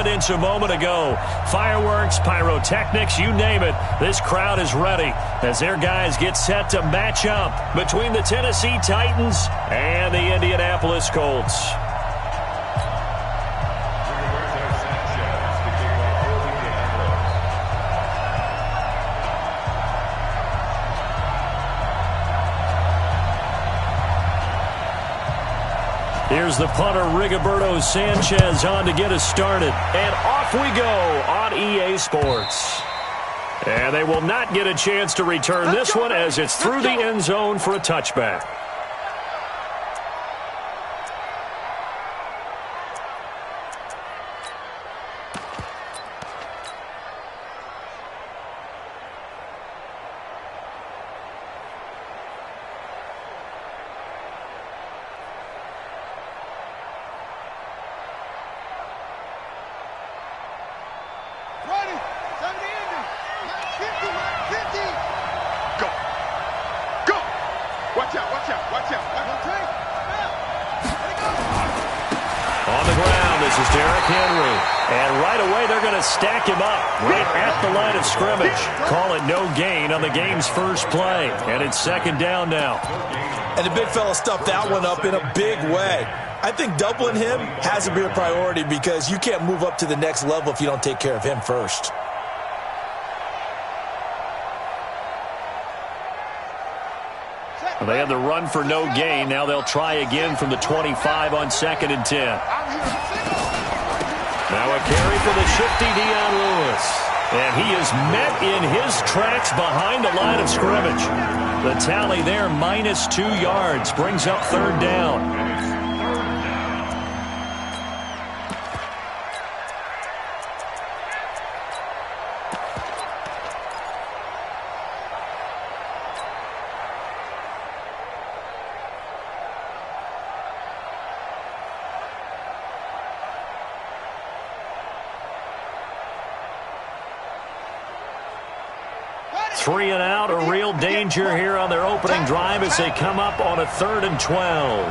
evidence a moment ago. Fireworks, pyrotechnics, you name it. This crowd is ready as their guys get set to match up between the Tennessee Titans and the Indianapolis Colts. Here's the punter, Rigoberto Sanchez, on to get us started. And off we go on EA Sports. And they will not get a chance to return this one as it's through the end zone for a touchback. Stack him up right at the line of scrimmage. Call it no gain on the game's first play. And it's second down now. And the big fella stuffed that one up in a big way. I think doubling him has to be a priority because you can't move up to the next level if you don't take care of him first. Well, they had the run for no gain. Now they'll try again from the 25 on 2nd and 10. Now a carry for the shifty Dion Lewis. And he is met in his tracks behind the line of scrimmage. The tally there, -2 yards, brings up third down. Three and out, a real danger here on their opening drive as they come up on a 3rd and 12.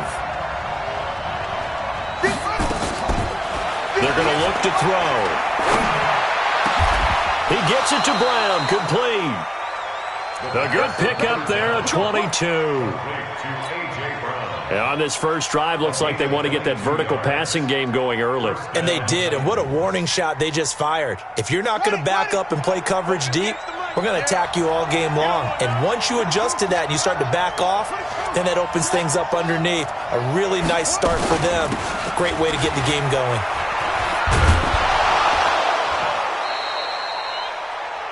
They're going to look to throw. He gets it to Brown, complete. A good pickup there, a 22. And on this first drive, looks like they want to get that vertical passing game going early. And they did, and what a warning shot they just fired. If you're not going to back up and play coverage deep, we're going to attack you all game long. And once you adjust to that and you start to back off, then that opens things up underneath. A really nice start for them. A great way to get the game going.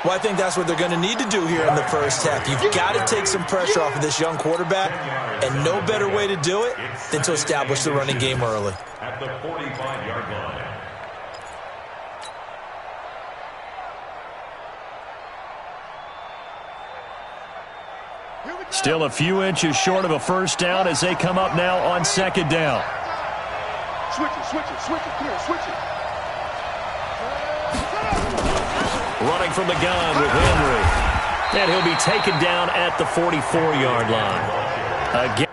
Well, I think that's what they're going to need to do here in the first half. You've got to take some pressure off of this young quarterback, and no better way to do it than to establish the running game early. At the 45-yard line. Still a few inches short of a first down as they come up now on 2nd down. Switch it, clear, switch it. Running from the gun with Henry. And he'll be taken down at the 44-yard line. Again.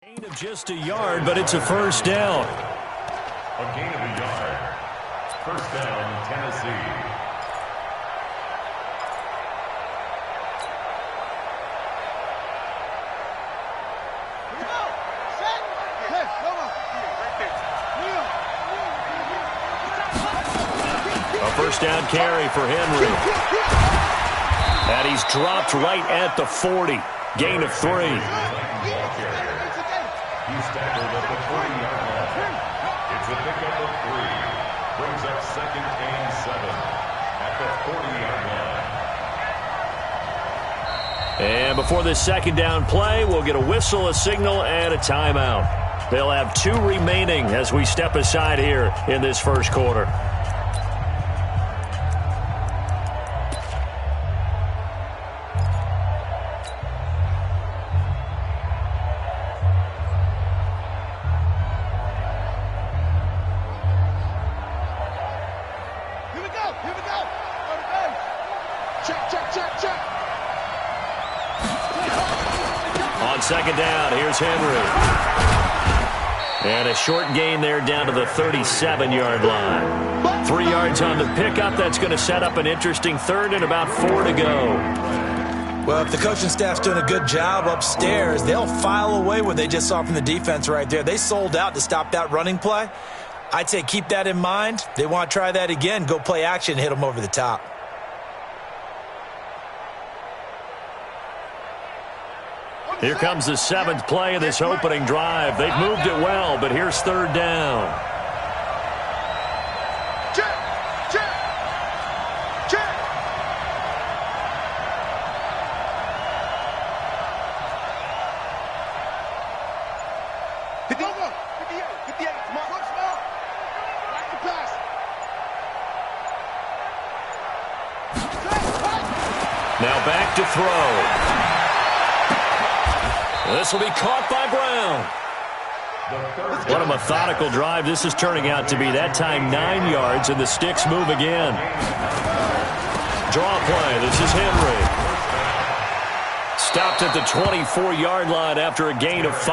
Gain of just a yard, but it's a first down. A gain of a yard. First down, Tennessee. A first down carry for Henry. And he's dropped right at the 40. Gain of 3. He's tackled at the 40-yard line. It's a pickup of 3. Brings up 2nd and 7 at the 40-yard line. And before this second down play, we'll get a whistle, a signal, and a timeout. They'll have 2 remaining as we step aside here in this first quarter. On second down, here's Henry. And a short gain there down to the 37-yard line. 3 yards on the pickup. That's going to set up an interesting third and about 4 to go. Well, if the coaching staff's doing a good job upstairs, they'll file away what they just saw from the defense right there. They sold out to stop that running play. I'd say keep that in mind. They want to try that again. Go play action, hit them over the top. Here comes the 7th play of this opening drive. They've moved it well, but here's third down. Check. Hit the over. 58. Come on. Look small. Back to pass. Now back to throw. This will be caught by Brown. What a methodical drive this is turning out to be. That time 9 yards, and the sticks move again. Draw play. This is Henry. Stopped at the 24-yard line after a gain of 5.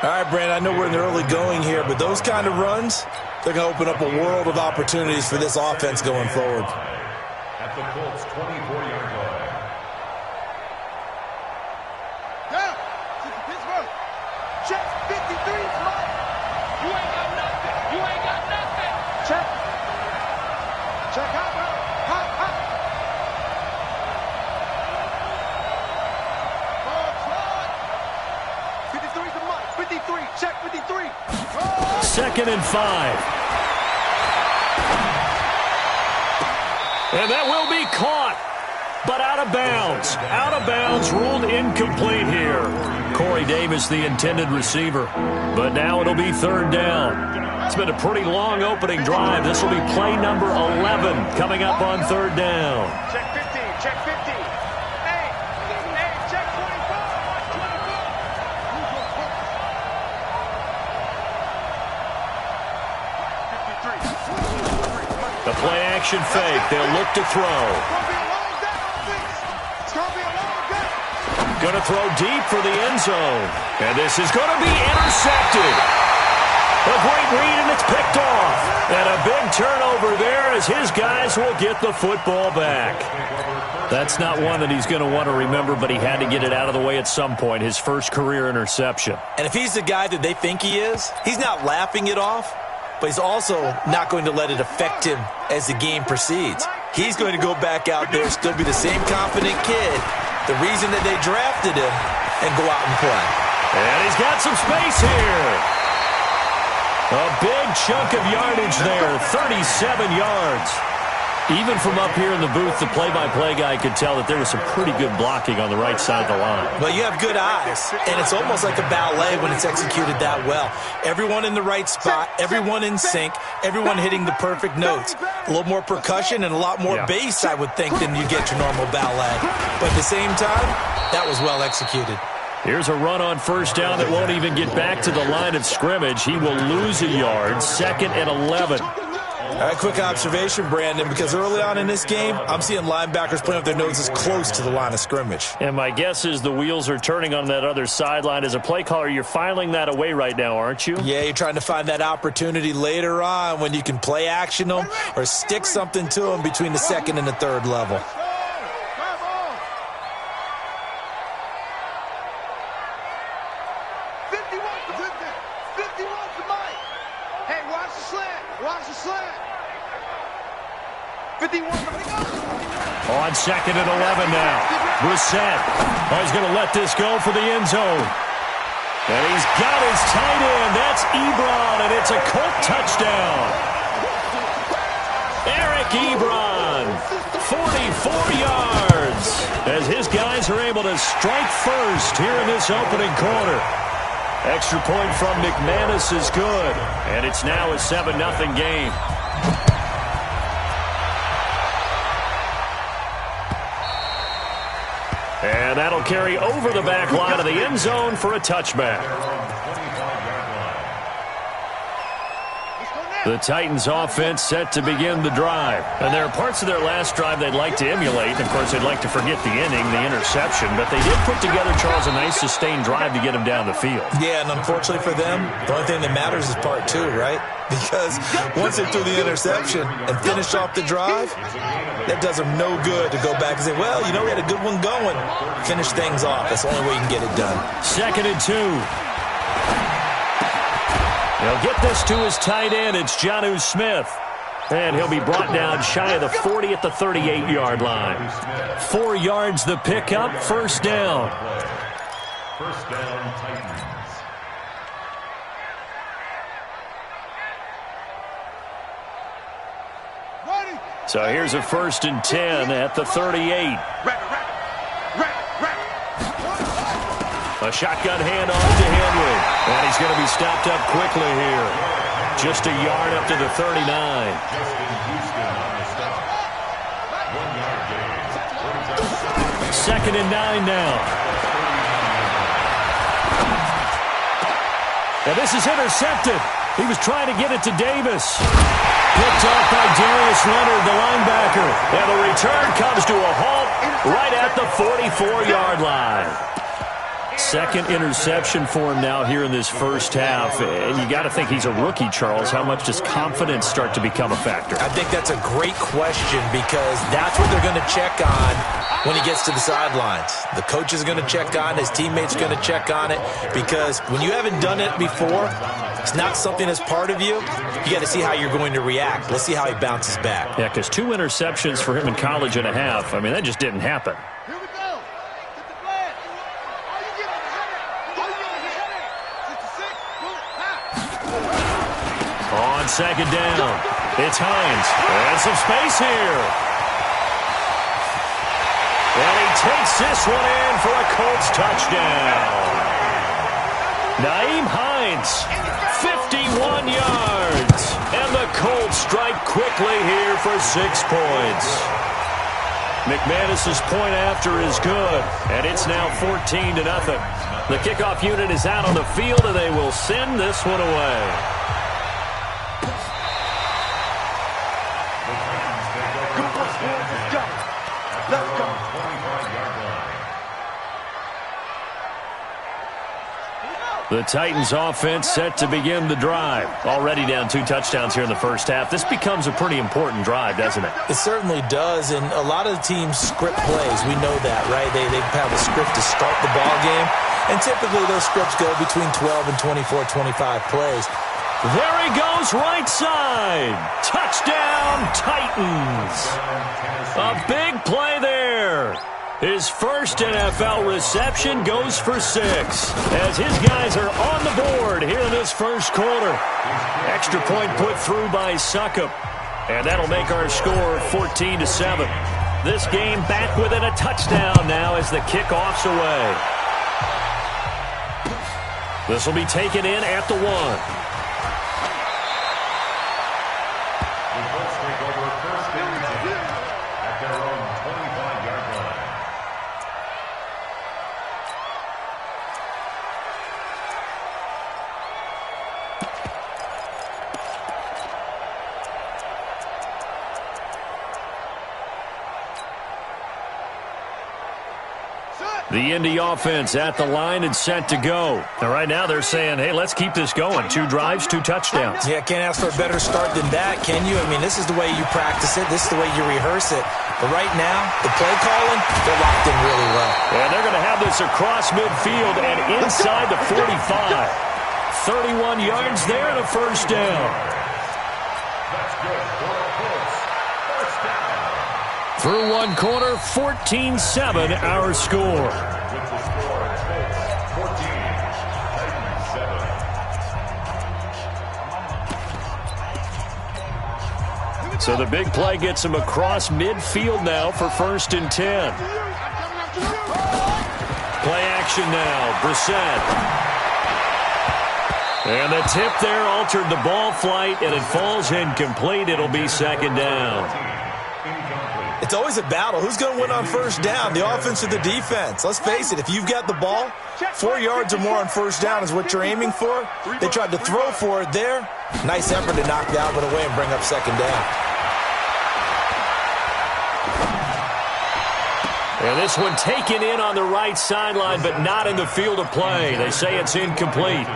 All right, Brandon, I know we're in the early going here, but those kind of runs, they're going to open up a world of opportunities for this offense going forward. At the Colts' 24-yard line. Check 53, Mike. You ain't got nothing. Check. Hop. Ball, 53 to Mike. 53. Check 53. Oh. 2nd and 5. And that will be caught, but out of bounds. Out of bounds, ruled incomplete here. Corey Davis, the intended receiver. But now it'll be third down. It's been a pretty long opening drive. This will be play number 11 coming up on third down. Check 15. Check 15. Hey, check 24. The play action fake. They'll look to throw. Going to throw deep for the end zone. And this is going to be intercepted. A great read, and it's picked off. And a big turnover there as his guys will get the football back. That's not one that he's going to want to remember, but he had to get it out of the way at some point, his first career interception. And if he's the guy that they think he is, he's not laughing it off, but he's also not going to let it affect him as the game proceeds. He's going to go back out there, still be the same confident kid, the reason that they drafted him, and go out and play. And he's got some space here. A big chunk of yardage there, 37 yards. Even from up here in the booth, the play-by-play guy could tell that there was some pretty good blocking on the right side of the line. Well, you have good eyes, and it's almost like a ballet when it's executed that well. Everyone in the right spot, everyone in sync, everyone hitting the perfect notes. A little more percussion and a lot more bass, I would think, than you get your normal ballet. But at the same time, that was well executed. Here's a run on first down that won't even get back to the line of scrimmage. He will lose a yard, 2nd and 11. All right, quick observation, Brandon, because early on in this game, I'm seeing linebackers putting up their noses close to the line of scrimmage. And my guess is the wheels are turning on that other sideline. As a play caller, you're filing that away right now, aren't you? Yeah, you're trying to find that opportunity later on when you can play action them or stick something to them between the 2nd and the 3rd level. On 2nd and 11 now. Brissett. Oh, he's going to let this go for the end zone. And he's got his tight end. That's Ebron, and it's a Colt touchdown. Eric Ebron, 44 yards, as Titans are able to strike first here in this opening quarter. Extra point from McManus is good, and it's now a 7-0 game. And that'll carry over the back line of the end zone for a touchback. The Titans offense set to begin the drive. And there are parts of their last drive they'd like to emulate. Of course, they'd like to forget the inning, the interception. But they did put together, Charles, a nice sustained drive to get them down the field. Yeah, and unfortunately for them, the only thing that matters is part two, right? Because once they threw the interception and finished off the drive, that does them no good to go back and say, well, you know, we had a good one going. Finish things off. That's the only way you can get it done. 2nd and 2. He'll get this to his tight end. It's Jonnu Smith. And he'll be brought down shy of the 40 at the 38-yard line. 4 yards the pickup, first down. First down, Titans. So here's a 1st and 10 at the 38. A shotgun handoff to Henry. And he's going to be stopped up quickly here. Just a yard up to the 39. Second and 9 now. And this is intercepted. He was trying to get it to Davis. Picked off by Darius Leonard, the linebacker. And the return comes to a halt right at the 44-yard line. Second interception for him now here in this first half. And you got to think he's a rookie, Charles. How much does confidence start to become a factor? I think that's a great question because that's what they're going to check on when he gets to the sidelines. The coach is going to check on, his teammates are going to check on it because when you haven't done it before, it's not something that's part of you. You got to see how you're going to react. Let's see how he bounces back. Yeah, because 2 interceptions for him in college and a half. I mean, that just didn't happen. Here we go. Get the flag. All you get is On second down, it's Hines. And some space here. And he takes this one in for a Colts touchdown. Nyheim Hines, 51 yards. And the Colts strike quickly here for 6 points. McManus's point after is good, and it's now 14-0. The kickoff unit is out on the field, and they will send this one away. The Titans offense set to begin the drive. Already down 2 touchdowns here in the first half. This becomes a pretty important drive, doesn't it? It certainly does, and a lot of the teams script plays. We know that, right? They have a script to start the ball game, and typically those scripts go between 12 and 24, 25 plays. There he goes, right side. Touchdown, Titans. A big play there. His first NFL reception goes for 6 as his guys are on the board here in this first quarter. Extra point put through by Suckup, and that'll make our score 14-7. This game back within a touchdown now as the kickoff's away. This will be taken in at the 1. The Indy offense at the line and set to go. And right now they're saying, hey, let's keep this going. 2 drives, 2 touchdowns. Yeah, can't ask for a better start than that, can you? I mean, this is the way you practice it. This is the way you rehearse it. But right now, the play calling, they're locked in really well. And they're going to have this across midfield and inside the 45. 31 yards there and a first down. That's good for the Colts. First down. Through 1 quarter, 14-7 our score. With the score, Colts 14, Titans 7. So the big play gets him across midfield now for 1st and 10. action now. Brissett. And the tip there altered the ball flight, and it falls incomplete. It'll be second down. It's always a battle. Who's going to win on first down, the offense or the defense? Let's face it, if you've got the ball, 4 yards or more on first down is what you're aiming for. They tried to throw for it there. Nice effort to knock that one away and bring up second down. And this one taken in on the right sideline, but not in the field of play. They say it's incomplete.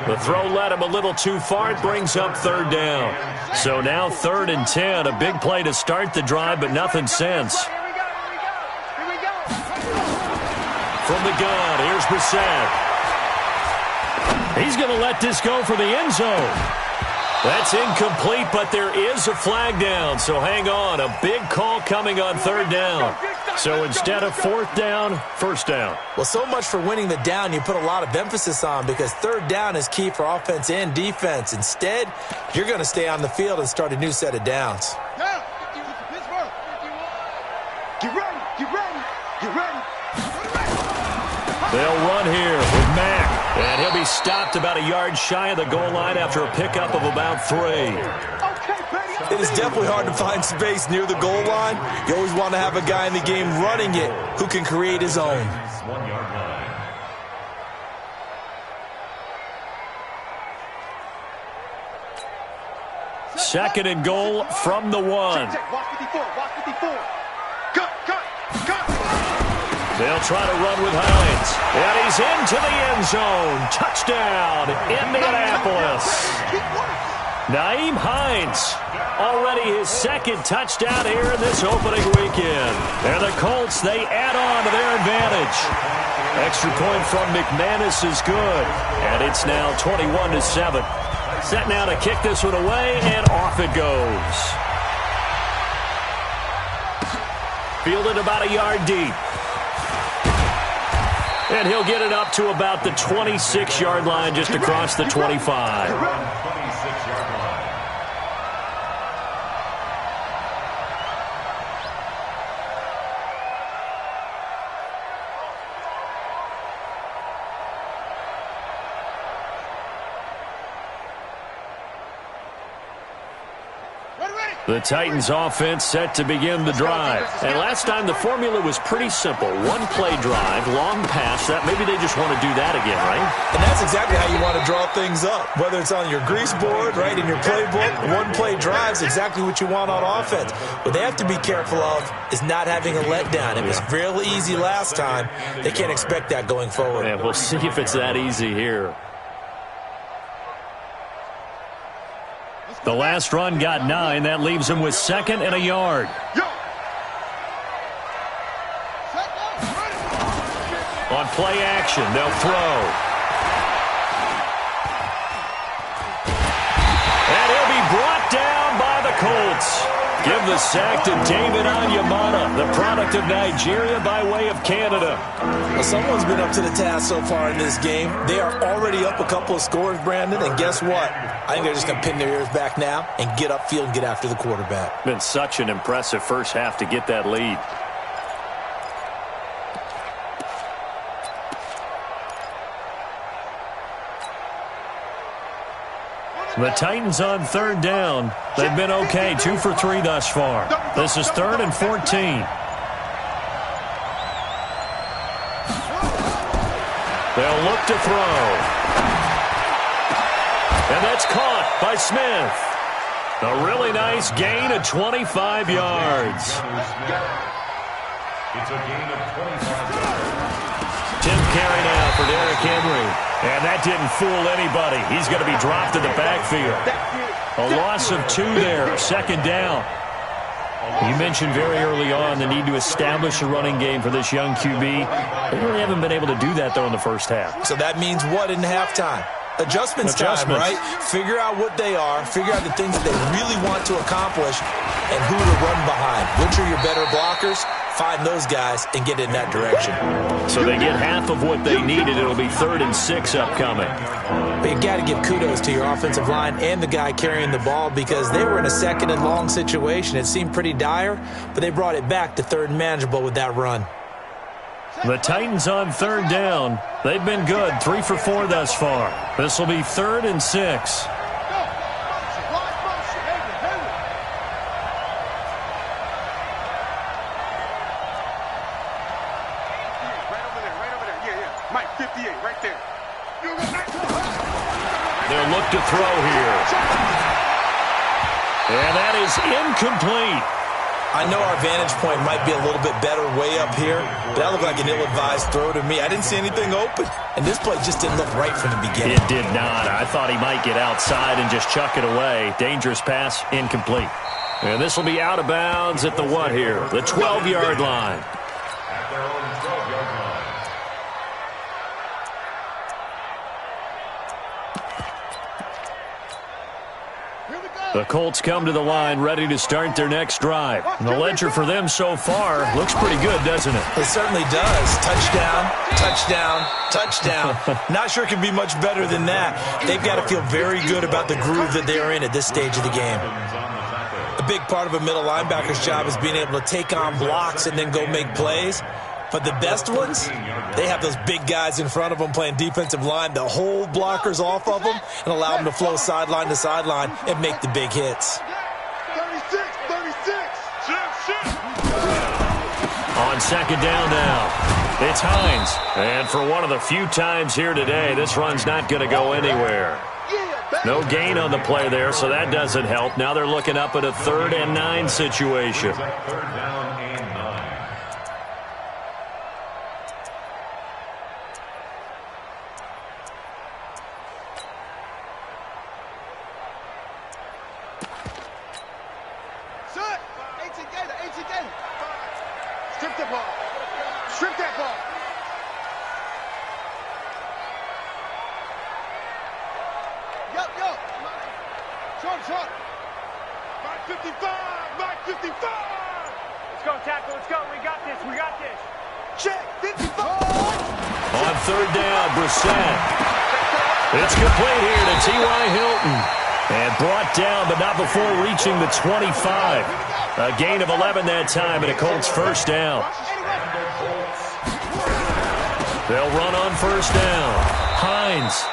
The throw led him a little too far. It brings up third down. So now 3rd and 10. A big play to start the drive, but nothing since. From the gun, here's Brissett. He's going to let this go for the end zone. That's incomplete, but there is a flag down. So hang on. A big call coming on 3rd down. So instead of 4th down, 1st down. Well, so much for winning the down you put a lot of emphasis on, because 3rd down is key for offense and defense. Instead, you're going to stay on the field and start a new set of downs. Get ready, get ready, get ready. They'll run here with Mack. And he'll be stopped about a yard shy of the goal line after a pickup of about 3. It is definitely hard to find space near the goal line. You always want to have a guy in the game running it who can create his own. 1 yard line. Second and goal from the 1. Watch 54, watch 54. Cut. They'll try to run with Hines. And he's into the end zone. Touchdown, Indianapolis. Nyheim Hines, already his 2nd touchdown here in this opening weekend. And the Colts, they add on to their advantage. Extra point from McManus is good. And it's now 21-7. Set now to kick this one away, and off it goes. Fielded about a yard deep. And he'll get it up to about the 26-yard line, just across the 25. 26-yard line. The Titans offense set to begin the drive. And last time the formula was pretty simple. 1-play drive, long pass. That maybe they just want to do that again, right? And that's exactly how you want to draw things up. Whether it's on your grease board, right, in your playbook, 1-play drive is exactly what you want on offense. What they have to be careful of is not having a letdown. It was real easy last time. They can't expect that going forward. And we'll see if it's that easy here. The last run got 9. That leaves him with 2nd and a yard. On play action, they'll throw. And he'll be brought down by the Colts. Give the sack to David Onyemata, the product of Nigeria by way of Canada. Well, someone's been up to the task so far in this game. They are already up a couple of scores, Brandon, and guess what? I think they're just going to pin their ears back now and get upfield and get after the quarterback. Been such an impressive first half to get that lead. The Titans on 3rd down. They've been okay, 2 for 3 thus far. This is 3rd and 14. They'll look to throw. And that's caught by Smith. A really nice gain of 25 yards. It's a gain of 25 yards. Tim carry now for Derrick Henry. And that didn't fool anybody. He's going to be dropped in the backfield. A loss of 2 there, 2nd down. You mentioned very early on the need to establish a running game for this young QB. They really haven't been able to do that, though, in the first half. So that means what in halftime? Adjustments time, right? Figure out what they are, figure out the things that they really want to accomplish, and who to run behind. Which are your better blockers? Find those guys and get in that direction. So they get half of what they needed. It'll be 3rd and 6 upcoming. But you got to give kudos to your offensive line and the guy carrying the ball, because they were in a 2nd and long situation. It seemed pretty dire, but they brought it back to 3rd and manageable with that run. The Titans on third down. They've been good, 3 for 4 thus far. This will be 3rd and 6. They'll look to throw here. And that is incomplete. I know our vantage point might be a little bit better way up here, but that looked like an ill-advised throw to me. I didn't see anything open, and this play just didn't look right from the beginning. It did not. I thought he might get outside and just chuck it away. Dangerous pass, incomplete. And this will be out of bounds at the what here? The 12-yard line. At their own 12-yard line. The Colts come to the line ready to start their next drive. And the ledger for them so far looks pretty good, doesn't it? It certainly does. Touchdown, touchdown, touchdown. Not sure it can be much better than that. They've got to feel very good about the groove that they're in at this stage of the game. A big part of a middle linebacker's job is being able to take on blocks and then go make plays. But the best ones, they have those big guys in front of them playing defensive line that hold blockers off of them and allow them to flow sideline to sideline and make the big hits. 36. On second down now, it's Hines. And for one of the few times here today, this run's not going to go anywhere. No gain on the play there, so that doesn't help. Now they're looking up at a 3rd and 9 situation. 3rd down and 9. Strip the ball. Strip that ball. Yo. Short. 555. Let's go, tackle. Let's go. We got this. Check. 55. On 3rd down, Brissett. It's complete here to T.Y. Hilton. And brought down, but not before reaching the 25. A gain of 11 that time, and a Colts first down. They'll run on 1st down. Hines.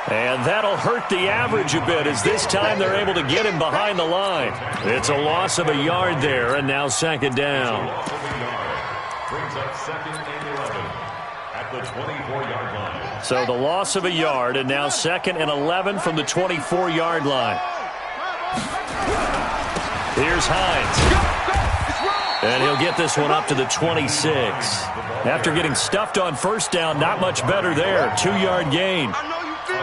And that'll hurt the average a bit, as this time they're able to get him behind the line. It's a loss of a yard there, and now 2nd down. Brings up 2nd and 11 at the 24-yard line. So the loss of a yard, and now 2nd and 11 from the 24-yard line. Here's Hines. And he'll get this one up to the 26. After getting stuffed on 1st down, not much better there. 2-yard gain.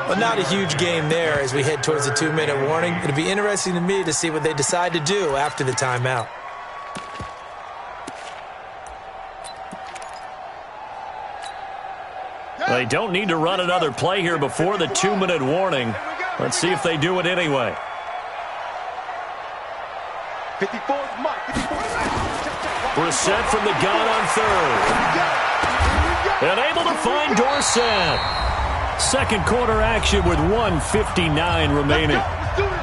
But not a huge game there as we head towards the 2-minute warning. It'll be interesting to me to see what they decide to do after the timeout. They don't need to run another play here before the 2-minute warning. Let's see if they do it anyway. 54 is Mike. 54. Brissett from the gun on 3rd. And able to find Dorsett. 2nd quarter action with 1:59 remaining. Let's do this.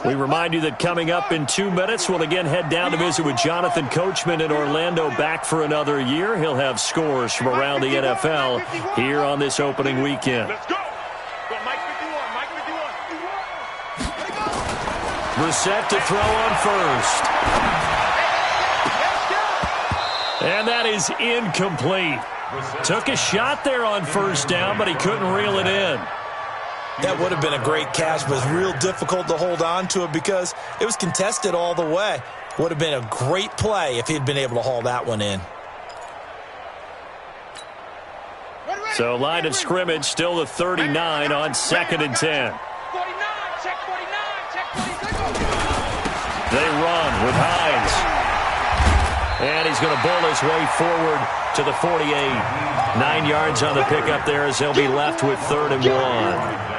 We remind you that coming up in 2 minutes, we'll again head down to visit with Jonathan Coachman in Orlando, back for another year. He'll have scores from around the NFL here on this opening weekend. Let's go. Go, Mike 51. Brissett to throw on 1st. And that is incomplete. Took a shot there on 1st down, but he couldn't reel it in. That would have been a great catch, but it's real difficult to hold on to it because it was contested all the way. Would have been a great play if he'd been able to haul that one in. So line of scrimmage still the 39 on 2nd and 10. 49, check 49, check 46. They run with Hines. And he's going to bowl his way forward to the 48. 9 yards on the pickup there as they'll be left with 3rd and 1.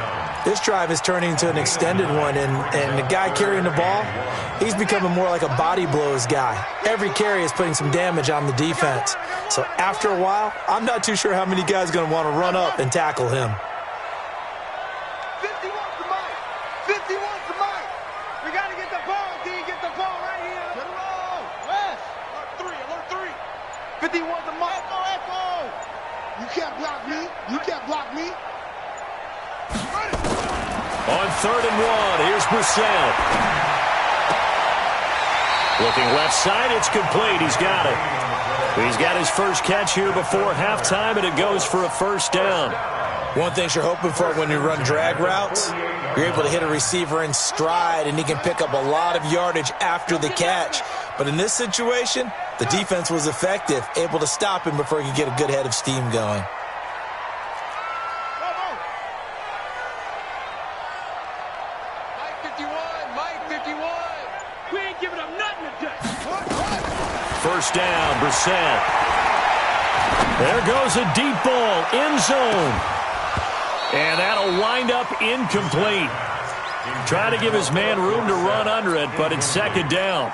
This drive is turning into an extended one, and the guy carrying the ball, he's becoming more like a body blows guy. Every carry is putting some damage on the defense. So after a while, I'm not too sure how many guys are going to want to run up and tackle him. 50 wants the mic. 50 wants the mic. We got to get the ball, D. Get the ball right here. Get it roll. West. Alert 3. 50 wants the mic. Echo. You can't block me. You can't block me. On 3rd and 1, here's Brissett. Looking left side, it's complete. He's got it. He's got his first catch here before halftime, and it goes for a 1st down. One thing you're hoping for when you run drag routes, you're able to hit a receiver in stride, and he can pick up a lot of yardage after the catch. But in this situation, the defense was effective, able to stop him before he could get a good head of steam going. First down, Brissett. There goes a deep ball, end zone. And that'll wind up incomplete. Trying to give his man room to run under it, but it's 2nd down.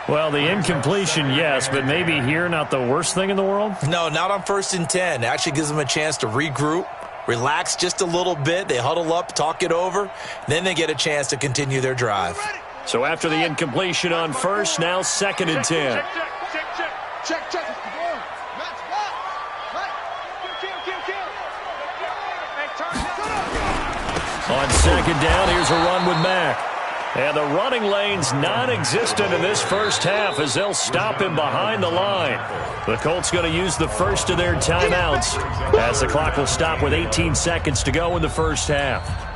Well, the incompletion, yes, but maybe here not the worst thing in the world? No, not on 1st and 10. It actually gives them a chance to regroup, relax just a little bit. They huddle up, talk it over. Then they get a chance to continue their drive. So after the incompletion on 1st, now 2nd and 10. Check. Match back. Kill. On 2nd down, here's a run with Mack. And the running lane's non-existent in this first half as they'll stop him behind the line. The Colts going to use the first of their timeouts as the clock will stop with 18 seconds to go in the first half.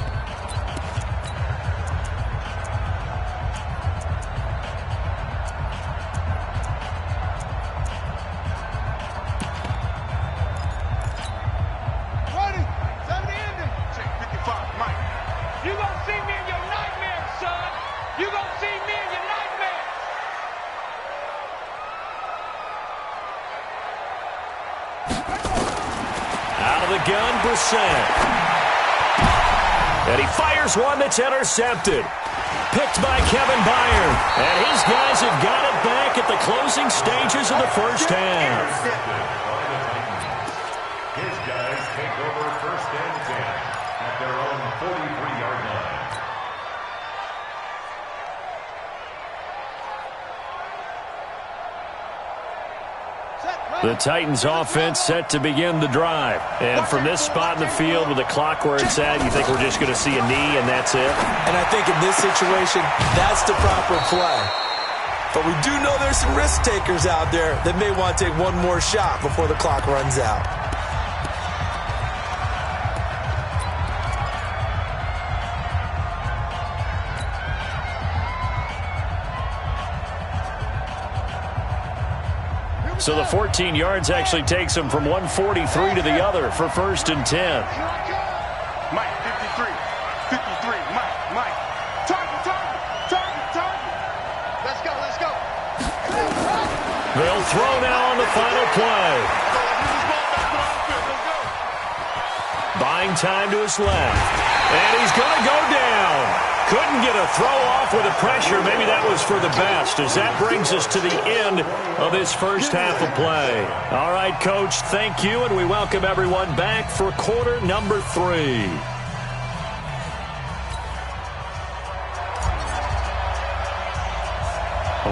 Gun, Brissett. And he fires one that's intercepted. Picked by Kevin Byard. And his guys have got it back at the closing stages of the first half. His guys take over 1st and 10 at their own 43-yard line. The Titans offense set to begin the drive. And from this spot in the field with the clock where it's at, you think we're just going to see a knee and that's it? And I think in this situation, that's the proper play. But we do know there's some risk takers out there that may want to take one more shot before the clock runs out. So the 14 yards actually takes him from 143 to the other for 1st and 10. Mike, 53. Mike. Target. Let's go. They'll throw now on the final play. Buying time to his left. And he's going to go down. Couldn't get a throw off with the pressure. Maybe that was for the best, as that brings us to the end of this first half of play. All right, Coach, thank you, and we welcome everyone back for quarter number 3.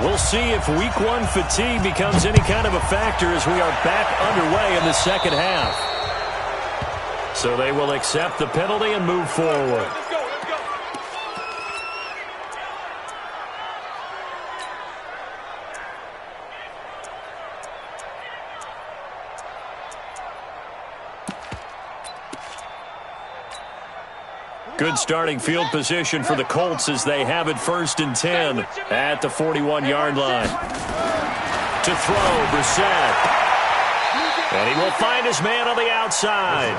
We'll see if week 1 fatigue becomes any kind of a factor as we are back underway in the second half. So they will accept the penalty and move forward. Good starting field position for the Colts as they have it 1st and 10 at the 41-yard line. To throw, Brissett. And he will find his man on the outside.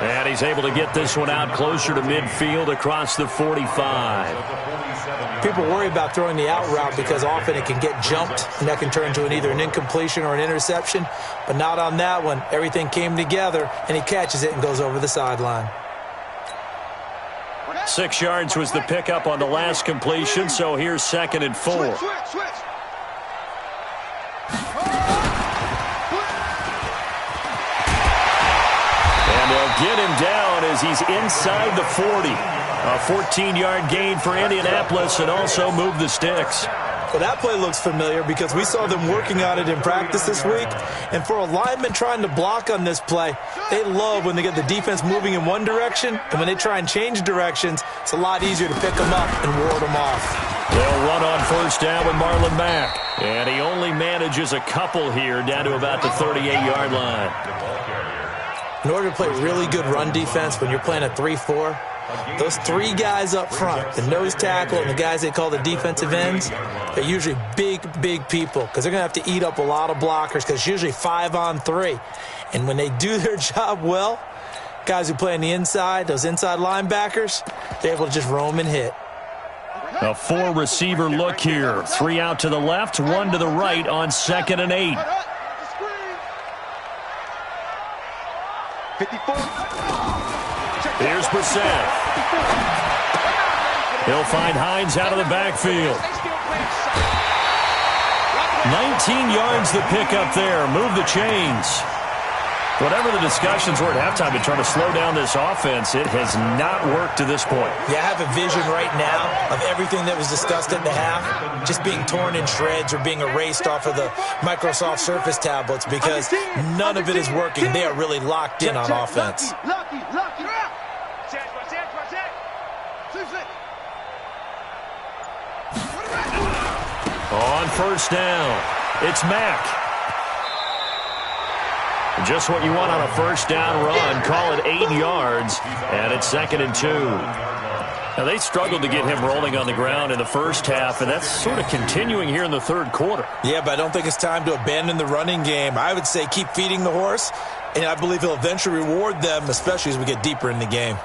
And he's able to get this one out closer to midfield across the 45. People worry about throwing the out route because often it can get jumped, and that can turn into either an incompletion or an interception. But not on that one. Everything came together, and he catches it and goes over the sideline. 6 yards was the pickup on the last completion, so here's 2nd and 4. And they'll get him down as he's inside the 40. A 14-yard gain for Indianapolis and also move the sticks. Well, that play looks familiar because we saw them working on it in practice this week. And for a lineman trying to block on this play, they love when they get the defense moving in one direction. And when they try and change directions, it's a lot easier to pick them up and ward them off. They'll run on 1st down with Marlon Mack. And he only manages a couple here down to about the 38-yard line. In order to play really good run defense when you're playing a 3-4, those 3 guys up front, the nose tackle and the guys they call the defensive ends, they're usually big people because they're going to have to eat up a lot of blockers because it's usually 5-on-3. And when they do their job well, guys who play on the inside, those inside linebackers, they're able to just roam and hit. A 4-receiver look here. 3 out to the left, 1 to the right on 2nd and 8. 54. Here's Brissett. He'll find Hines out of the backfield. 19 yards the pickup there. Move the chains. Whatever the discussions were at halftime to try to slow down this offense, it has not worked to this point. Yeah, I have a vision right now of everything that was discussed at the half just being torn in shreds or being erased off of the Microsoft Surface tablets because none of it is working. They are really locked in on offense. Lucky. On 1st down, it's Mack. Just what you want on a 1st down run. Call it 8 yards, and it's 2nd and 2. Now, they struggled to get him rolling on the ground in the first half, and that's sort of continuing here in the 3rd quarter. Yeah, but I don't think it's time to abandon the running game. I would say keep feeding the horse, and I believe he'll eventually reward them, especially as we get deeper in the game.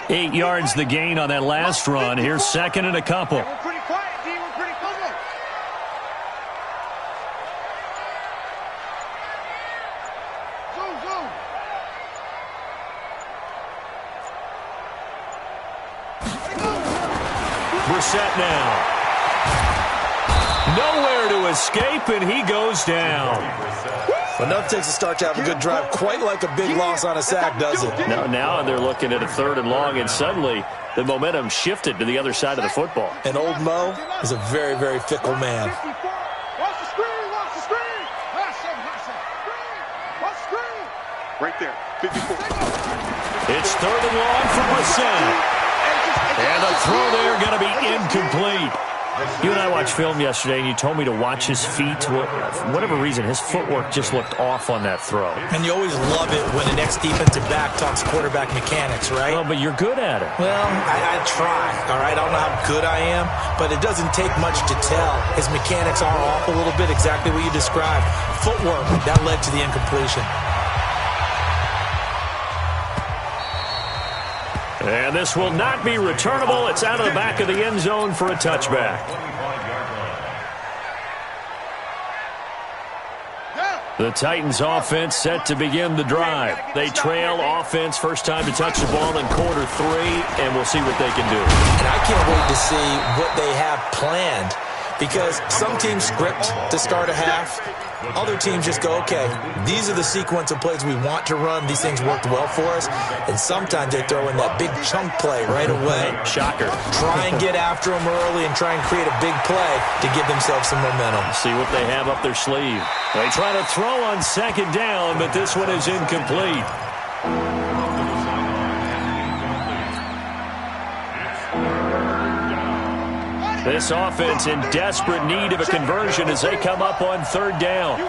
Eight yards the gain on that last run. Here's 2nd and a couple. We're pretty quiet, D. We're pretty quiet. Zoom. Brissett now. Nowhere to escape, and he goes down. Enough takes a start to have a good drive, quite like a big loss on a sack, does it? Now they're looking at a 3rd and long, and suddenly the momentum shifted to the other side of the football. And old Mo is a very, very fickle man. Watch the screen. Watch the screen. Right there, 54. It's 3rd and long for Brissett. And the throw there going to be incomplete. You and I watched film yesterday, and you told me to watch his feet. For whatever reason, his footwork just looked off on that throw. And you always love it when the next defensive back talks quarterback mechanics, right? Well, but you're good at it. Well, I try, all right? I don't know how good I am, but it doesn't take much to tell. His mechanics are off a little bit, exactly what you described. Footwork, that led to the incompletion. And this will not be returnable. It's out of the back of the end zone for a touchback. The Titans offense set to begin the drive. They trail offense first time to touch the ball in quarter 3, and we'll see what they can do. And I can't wait to see what they have planned because some teams script to start a half. Other teams just go, okay, these are the sequence of plays we want to run. These things worked well for us. And sometimes they throw in that big chunk play right away. Shocker. Try and get after them early and try and create a big play to give themselves some momentum. See what they have up their sleeve. They try to throw on 2nd down, but this one is incomplete. This offense in desperate need of a conversion as they come up on 3rd down.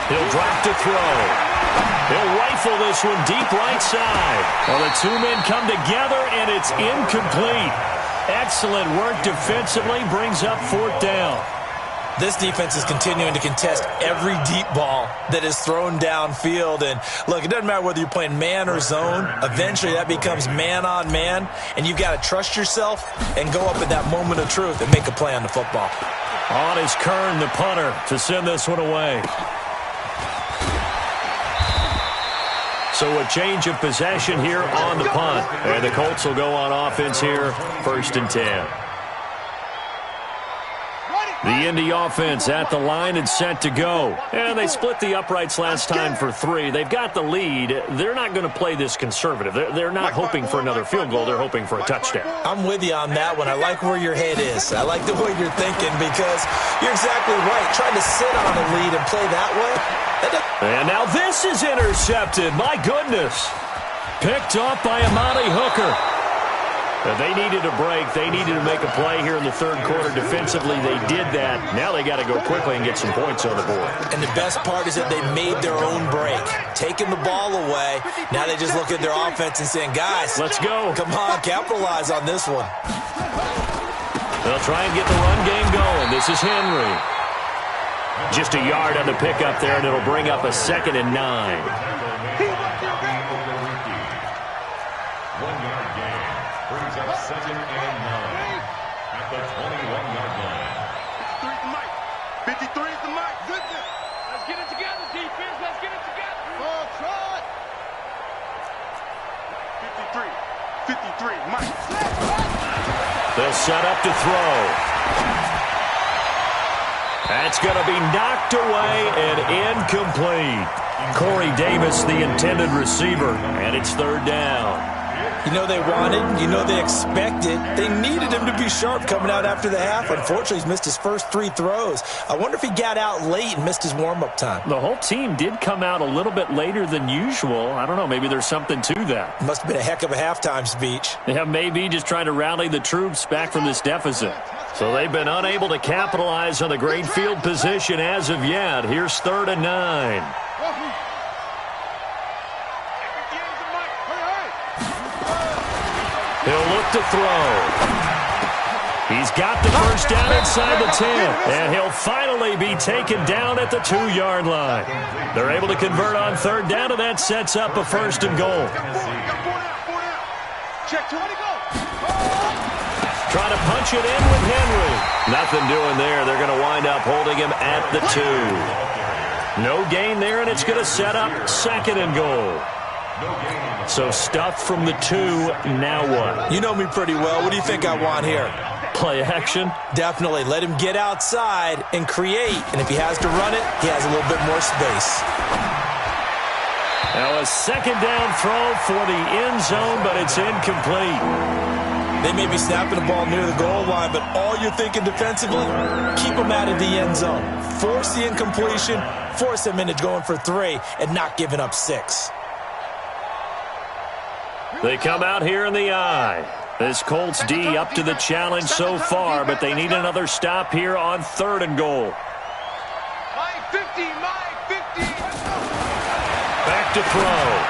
He'll drop to throw. He'll rifle this one deep right side. Well, the two men come together, and it's incomplete. Excellent work defensively, brings up 4th down. This defense is continuing to contest every deep ball that is thrown downfield. And, look, it doesn't matter whether you're playing man or zone. Eventually, that becomes man-on-man, and you've got to trust yourself and go up at that moment of truth and make a play on the football. On is Kern, the punter, to send this one away. So a change of possession here on the punt. And the Colts will go on offense here, 1st and 10. The Indy offense at the line and set to go. And they split the uprights last time for 3. They've got the lead. They're not going to play this conservative. They're not hoping for another field goal. They're hoping for a touchdown. I'm with you on that one. I like where your head is. I like the way you're thinking because you're exactly right. Trying to sit on a lead and play that way. And now this is intercepted. My goodness. Picked off by Amani Hooker. They needed a break. They needed to make a play here in the 3rd quarter. Defensively, they did that. Now they got to go quickly and get some points on the board. And the best part is that they made their own break. Taking the ball away. Now they just look at their offense and saying, guys, let's go. Come on, capitalize on this one. They'll try and get the run game going. This is Henry. Just a yard on the pickup there, and it'll bring up a 2nd and 9. 1-yard gain brings up 2nd and 9 at the 21-yard line. 53 is the mark. Let's get it together, defense. Let's get it together. Oh, try. 53, Mike. They'll set up to throw. That's going to be knocked away and incomplete. Corey Davis, the intended receiver, and it's 3rd down. You know they wanted, you know they expected. They needed him to be sharp coming out after the half. Unfortunately, he's missed his first 3 throws. I wonder if he got out late and missed his warm-up time. The whole team did come out a little bit later than usual. I don't know, maybe there's something to that. Must have been a heck of a halftime speech. Yeah, maybe just trying to rally the troops back from this deficit. So they've been unable to capitalize on the great field position as of yet. Here's 3rd and 9. He'll look to throw. He's got the first down inside the 10. And he'll finally be taken down at the 2-yard line. They're able to convert on 3rd down, and that sets up a 1st and goal. Check 20, go. Trying to punch it in with Henry. Nothing doing there. They're going to wind up holding him at the 2. No gain there, and it's going to set up 2nd and goal. So stuffed from the 2, now what? You know me pretty well. What do you think I want here? Play action? Definitely. Let him get outside and create. And if he has to run it, he has a little bit more space. Now a 2nd down throw for the end zone, but it's incomplete. They may be snapping the ball near the goal line, but all you're thinking defensively, keep them out of the end zone. Force the incompletion, force them into going for 3, and not giving up 6. They come out here in the eye. This Colts D up to the challenge so far, but they need another stop here on 3rd and goal. Mike 50. Back to throw.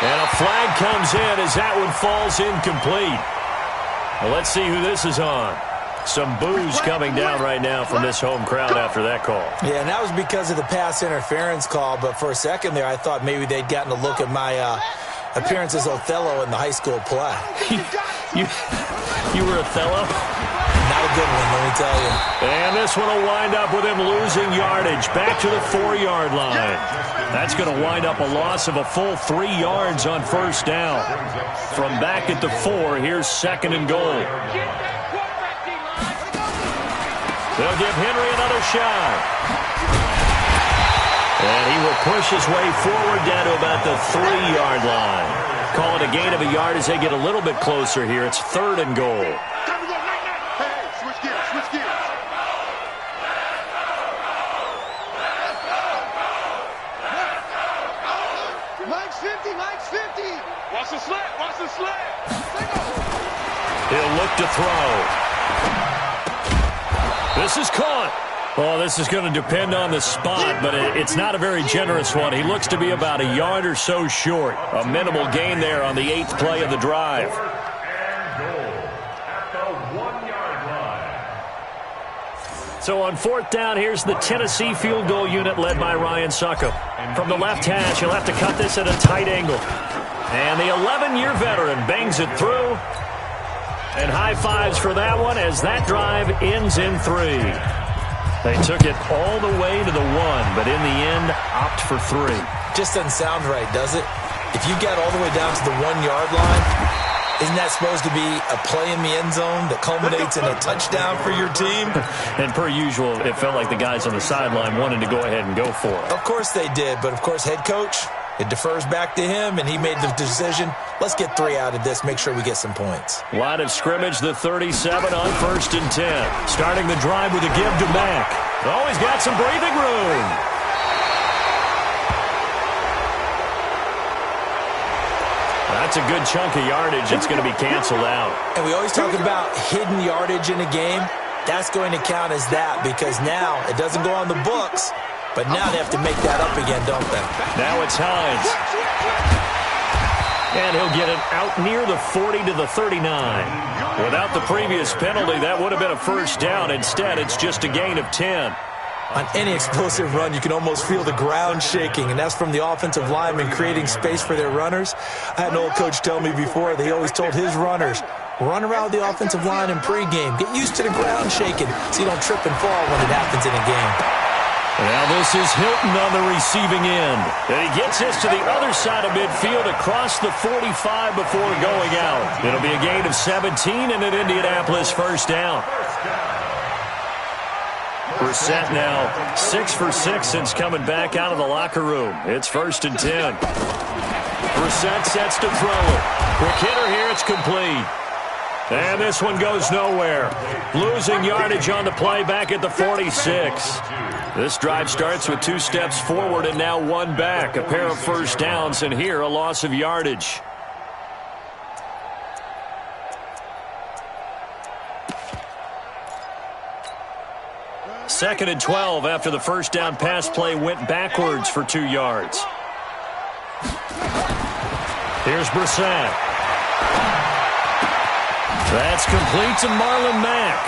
And a flag comes in as that one falls incomplete. Well, let's see who this is on. Some boos coming down right now from this home crowd after that call. Yeah, and that was because of the pass interference call, but for a second there I thought maybe they'd gotten a look at my appearance as Othello in the high school play. You were Othello? Not a good one, let me tell you. And this one will wind up with him losing yardage. Back to the 4-yard line. That's going to wind up a loss of a full 3 yards on 1st down. From back at the 4, here's 2nd and goal. They'll give Henry another shot. And he will push his way forward down to about the 3-yard line. Call it a gain of a yard as they get a little bit closer here. It's 3rd and goal. Switch gears. Mike's 50. Watch the sled. He'll look to throw. This is caught. Well, this is going to depend on the spot, but it's not a very generous one. He looks to be about a yard or so short. A minimal gain there on the 8th play of the drive. So on 4th down, here's the Tennessee field goal unit led by Ryan Succop. From the left hash, he'll have to cut this at a tight angle. And the 11-year veteran bangs it through. And high fives for that one as that drive ends in 3. They took it all the way to the 1, but in the end, opt for 3. Just doesn't sound right, does it? If you got all the way down to the 1-yard line, isn't that supposed to be a play in the end zone that culminates in a touchdown for your team? And per usual, it felt like the guys on the sideline wanted to go ahead and go for it. Of course they did, but of course head coach, it defers back to him, and he made the decision, let's get 3 out of this, make sure we get some points. Line of scrimmage, the 37 on 1st and 10. Starting the drive with a give to Mack. Oh, he's got some breathing room. That's a good chunk of yardage. It's going to be canceled out. And we always talk about hidden yardage in a game. That's going to count as that because now it doesn't go on the books, but now they have to make that up again, don't they? Now it's Hines. And he'll get it out near the 40 to the 39. Without the previous penalty, that would have been a first down. Instead, it's just a gain of 10. On any explosive run, you can almost feel the ground shaking, and that's from the offensive linemen creating space for their runners. I had an old coach tell me before, they always told his runners, run around the offensive line in pregame. Get used to the ground shaking so you don't trip and fall when it happens in a game. Now this is Hilton on the receiving end. And he gets this to the other side of midfield across the 45 before going out. It'll be a gain of 17 and an Indianapolis first down. Brissett now 6 for 6 since coming back out of the locker room. It's 1st and 10. Brissett sets to throw it. Quick hitter here, it's complete. And this one goes nowhere. Losing yardage on the play back at the 46. This drive starts with 2 steps forward and now 1 back. A pair of first downs, and here a loss of yardage. Second and 12 after the first down pass play went backwards for 2 yards. Here's Brissett. That's complete to Marlon Mack.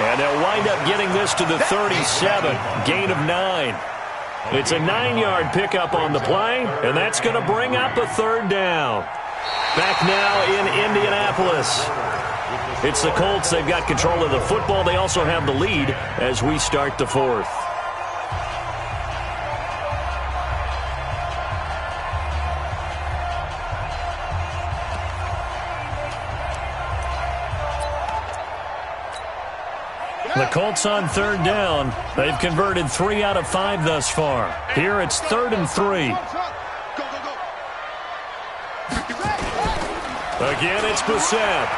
And they'll wind up getting this to the 37, gain of 9. It's a 9-yard pickup on the play, and that's going to bring up a 3rd down. Back now in Indianapolis. It's the Colts. They've got control of the football. They also have the lead as we start the 4th. The Colts on 3rd down. They've converted 3 out of 5 thus far. Here it's 3rd and 3. Again, it's Brissett.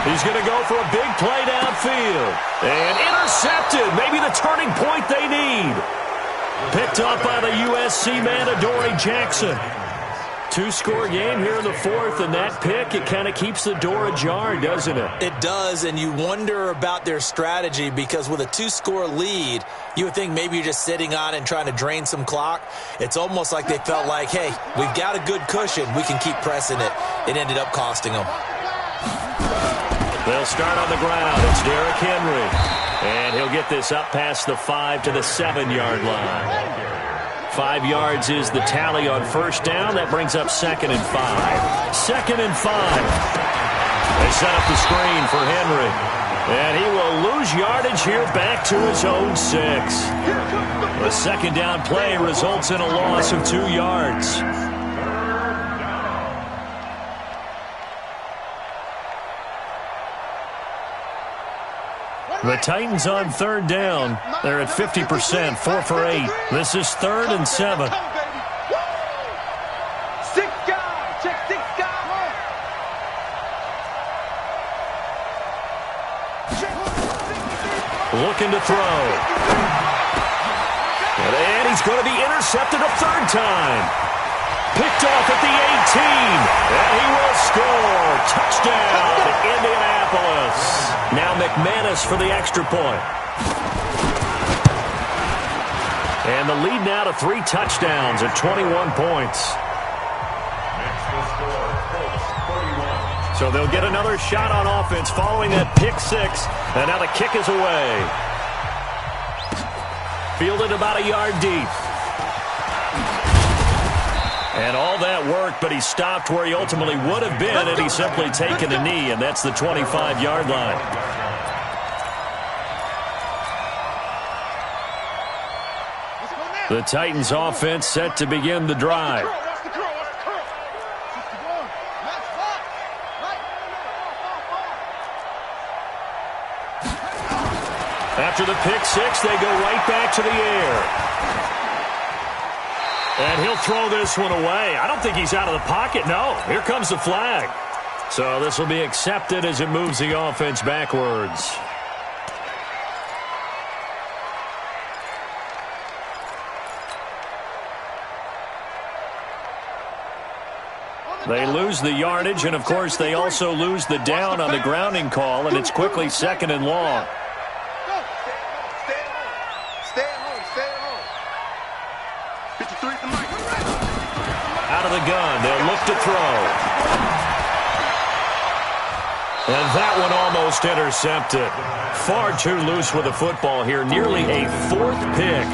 He's going to go for a big play downfield. And intercepted. Maybe the turning point they need. Picked up by the USC man, Adoree Jackson. 2-score game here in the 4th, and that pick, it kind of keeps the door ajar, doesn't it? It does, and you wonder about their strategy because with a 2-score lead, you would think maybe you're just sitting on it and trying to drain some clock. It's almost like they felt like, hey, we've got a good cushion. We can keep pressing it. It ended up costing them. They'll start on the ground. It's Derrick Henry. And he'll get this up past the 5 to the 7-yard line. 5 yards is the tally on first down. That brings up 2nd and 5. 2nd and 5. They set up the screen for Henry. And he will lose yardage here back to his own 6. The 2nd down play results in a loss of 2 yards. The Titans on 3rd down. They're at 50%, 4 for 8. This is 3rd and 7. 6 guys, check 6 guys. Looking to throw. And he's going to be intercepted a 3rd time. Picked off at the 18. And he will score. Touchdown, Indianapolis. Now McManus for the extra point. And the lead now to 3 touchdowns at 21 points. So they'll get another shot on offense following that pick 6. And now the kick is away. Fielded about a yard deep. And all that work, but he stopped where he ultimately would have been had he simply taken a knee, and that's the 25-yard line. The Titans offense set to begin the drive. After the pick 6, they go right back to the air. And he'll throw this one away. I don't think he's out of the pocket. No, here comes the flag. So this will be accepted as it moves the offense backwards. They lose the yardage, and, of course, they also lose the down on the grounding call, and it's quickly 2nd and long. Out of the gun, they'll look to throw. And that one almost intercepted. Far too loose with the football here. Nearly a 4th pick,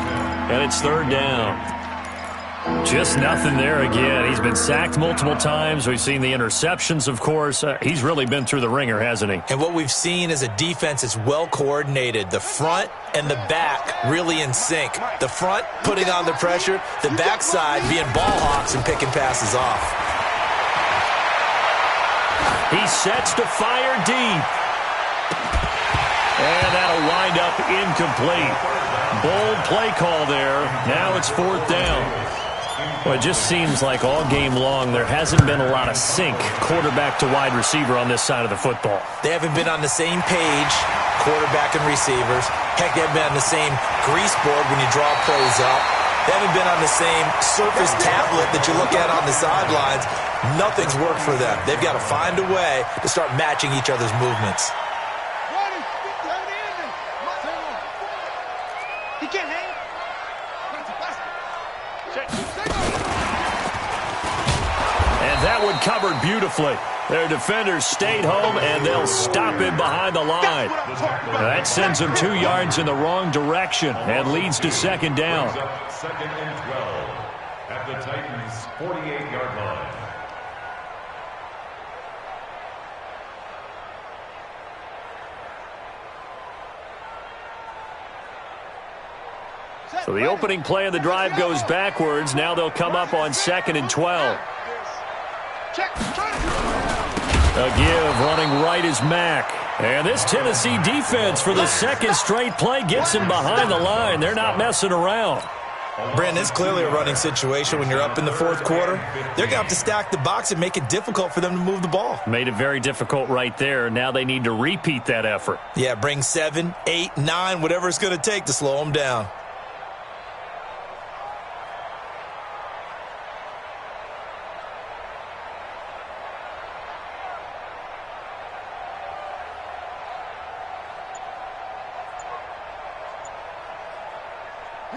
and it's 3rd down. Just nothing there again. He's been sacked multiple times. We've seen the interceptions, of course. He's really been through the ringer, hasn't he? And what we've seen is a defense that's well coordinated. The front and the back really in sync. The front putting on the pressure, the backside being ball hawks and picking passes off. He sets to fire deep. And that'll wind up incomplete. Bold play call there. Now it's 4th down. Well, it just seems like all game long there hasn't been a lot of sync quarterback to wide receiver on this side of the football. They haven't been on the same page, quarterback and receivers. Heck, they haven't been on the same grease board when you draw plays up. They haven't been on the same Surface tablet that you look at on the sidelines. Nothing's worked for them. They've got to find a way to start matching each other's movements. He can't hang. And that one covered beautifully. Their defenders stayed home, and they'll stop him behind the line. That sends him 2 yards in the wrong direction and leads to 2nd down. 2nd and 12 at the Titans' 48-yard line. So the opening play of the drive goes backwards. Now they'll come up on 2nd and 12. A give running right is Mack. And this Tennessee defense for the 2nd straight play gets him behind the line. They're not messing around. Brandon, it's clearly a running situation when you're up in the 4th quarter. They're going to have to stack the box and make it difficult for them to move the ball. Made it very difficult right there. Now they need to repeat that effort. Yeah, bring 7, 8, 9, whatever it's going to take to slow them down.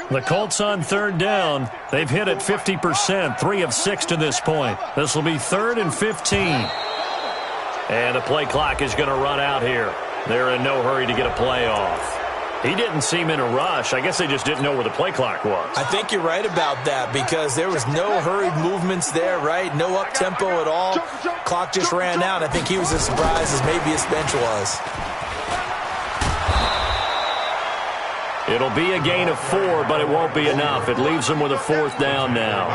The Colts on 3rd down. They've hit it 50%, 3 of 6 to this point. This will be 3rd and 15. And the play clock is going to run out here. They're in no hurry to get a play off. He didn't seem in a rush. I guess they just didn't know where the play clock was. I think you're right about that because there was no hurried movements there, right? No up-tempo at all. Clock just ran out. I think he was as surprised as maybe his bench was. It'll be a gain of 4, but it won't be enough. It leaves them with a 4th down now.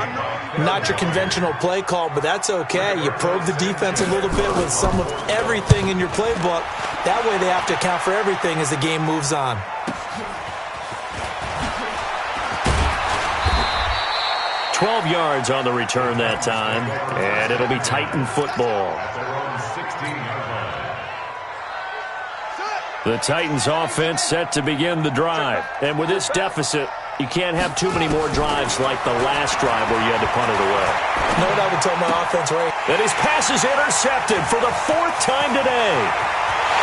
Not your conventional play call, but that's okay. You probe the defense a little bit with some of everything in your playbook. That way they have to account for everything as the game moves on. $12 yards on the return that time, and it'll be Titan football. The Titans offense set to begin the drive. And with this deficit, you can't have too many more drives like the last drive where you had to punt it away. No, that would tell my offense right. And his pass is intercepted for the 4th time today.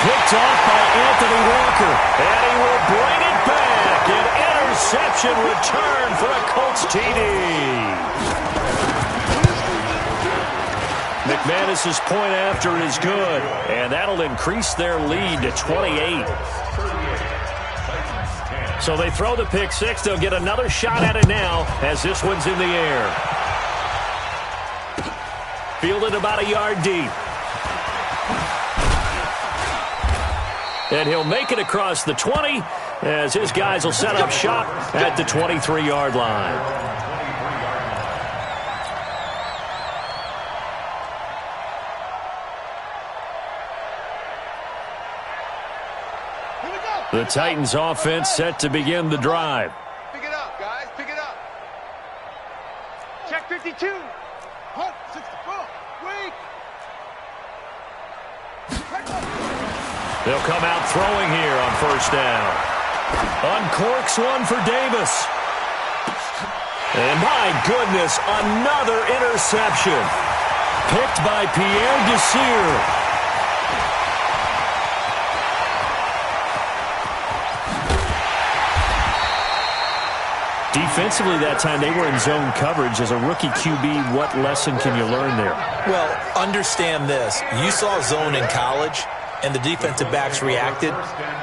Picked off by Anthony Walker. And he will bring it back. An interception return for a Colts TD. McManus's point after is good. And that'll increase their lead to 28. So they throw the pick six. They'll get another shot at it now as this one's in the air. Fielded about a yard deep. And he'll make it across the 20 as his guys will set up shop at the 23-yard line. The Titans offense set to begin the drive. Pick it up, guys. Pick it up. Check 52. Hunt 64. Wait. They'll come out throwing here on first down. Uncorks one for Davis. And my goodness, another interception. Picked by Pierre Desir. Defensively that time, they were in zone coverage. As a rookie QB, what lesson can you learn there? Well, understand this. You saw zone in college, and the defensive backs reacted,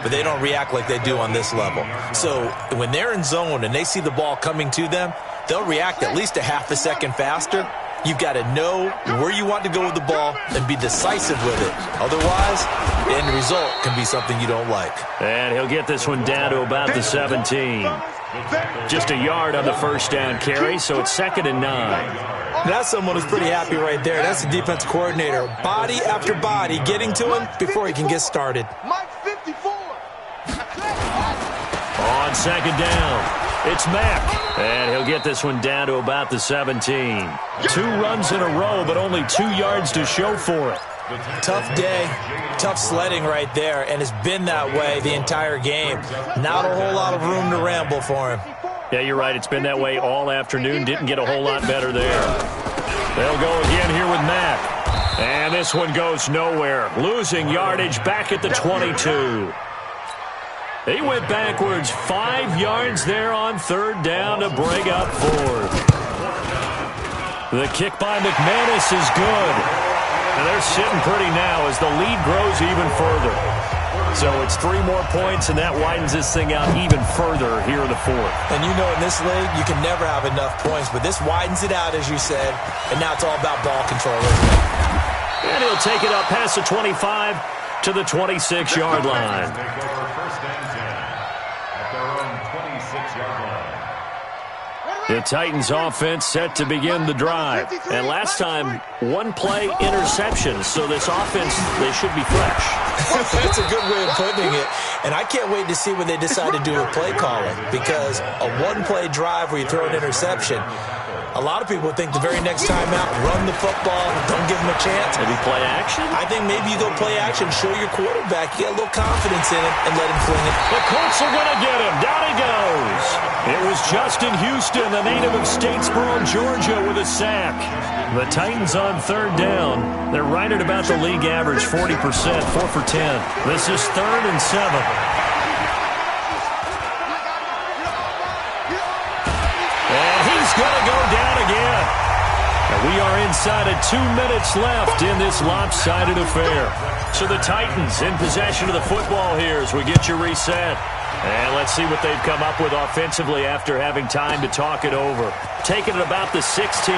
but they don't react like they do on this level. So when they're in zone and they see the ball coming to them, they'll react at least a half a second faster. You've got to know where you want to go with the ball and be decisive with it. Otherwise, the end result can be something you don't like. And he'll get this one down to about the 17. Just a yard on the first down carry, so it's 2nd and 9. That's someone who's pretty happy right there. That's the defense coordinator. Body after body getting to him before he can get started. Mike 54. On 2nd down, it's Mack. And he'll get this one down to about the 17. 2 runs in a row, but only 2 yards to show for it. Tough day, tough sledding right there, and it's been that way the entire game. Not a whole lot of room to ramble for him. Yeah, you're right. It's been that way all afternoon. Didn't get a whole lot better there. They'll go again here with Mack. And this one goes nowhere. Losing yardage back at the 22. He went backwards 5 yards there on 3rd down to bring up 4th. The kick by McManus is good. And they're sitting pretty now as the lead grows even further. So it's 3 more points, and that widens this thing out even further here in the 4th. And you know in this league, you can never have enough points, but this widens it out, as you said, and now it's all about ball control, isn't it? And he'll take it up past the 25 to the 26-yard line. Take over 1st and 10 at their own 26-yard line. The Titans offense set to begin the drive. And last time, 1-play interception. So this offense, they should be fresh. That's a good way of putting it. And I can't wait to see when they decide to do a play calling. Because a 1-play drive where you throw an interception, a lot of people think the very next time out, run the football, don't give them a chance. Maybe play action? I think maybe you go play action, show your quarterback, you get a little confidence in him, and let him fling it. The Colts are going to get him. Down he goes. It was Justin Houston, the native of Statesboro, Georgia, with a sack. The Titans on 3rd down. They're right at about the league average, 40%, 4 for 10. This is 3rd and 7. Going to go down again. And we are inside of 2 minutes left in this lopsided affair. So the Titans in possession of the football here as we get you reset. And let's see what they've come up with offensively after having time to talk it over. Taking it about the 16.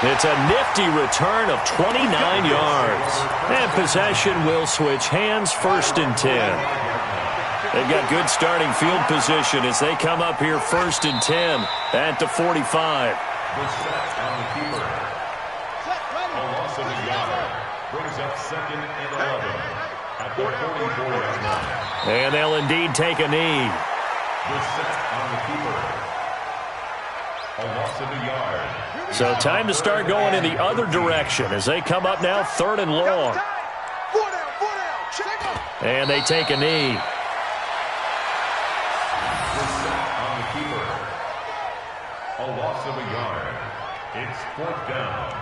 It's a nifty return of 29 yards. And possession will switch hands, 1st and 10. They've got good starting field position as they come up here 1st and 10 at the 45. The set on the keeper. A loss of a yard. Brings up 2nd and 11 at the 44-yard line. And they'll indeed take a knee. The set on the keeper. A loss of a yard. So time to start going in the other direction as they come up now 3rd and long. And they take a knee. A loss of a yard. It's 4th down.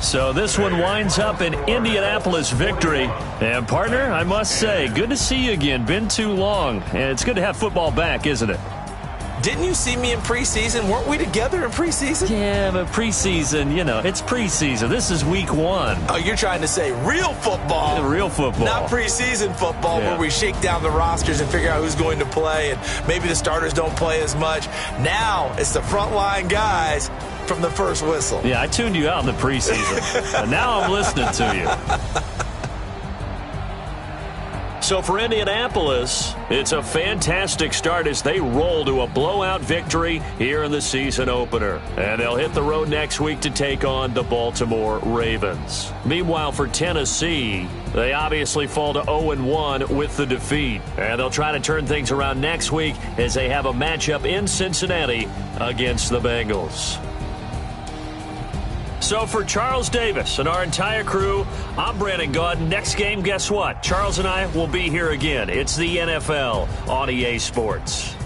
So this one winds up an Indianapolis victory. And, partner, I must say, good to see you again. Been too long. And it's good to have football back, isn't it? Didn't you see me in preseason? Weren't we together in preseason? Yeah, but preseason, you know, it's preseason. This is week 1. Oh, you're trying to say real football. Real football. Not preseason football where we shake down the rosters and figure out who's going to play, and maybe the starters don't play as much. Now it's the frontline guys from the first whistle. Yeah, I tuned you out in the preseason. And now I'm listening to you. So for Indianapolis, it's a fantastic start as they roll to a blowout victory here in the season opener. And they'll hit the road next week to take on the Baltimore Ravens. Meanwhile, for Tennessee, they obviously fall to 0-1 with the defeat. And they'll try to turn things around next week as they have a matchup in Cincinnati against the Bengals. So for Charles Davis and our entire crew, I'm Brandon Gaudin. Next game, guess what? Charles and I will be here again. It's the NFL on EA Sports.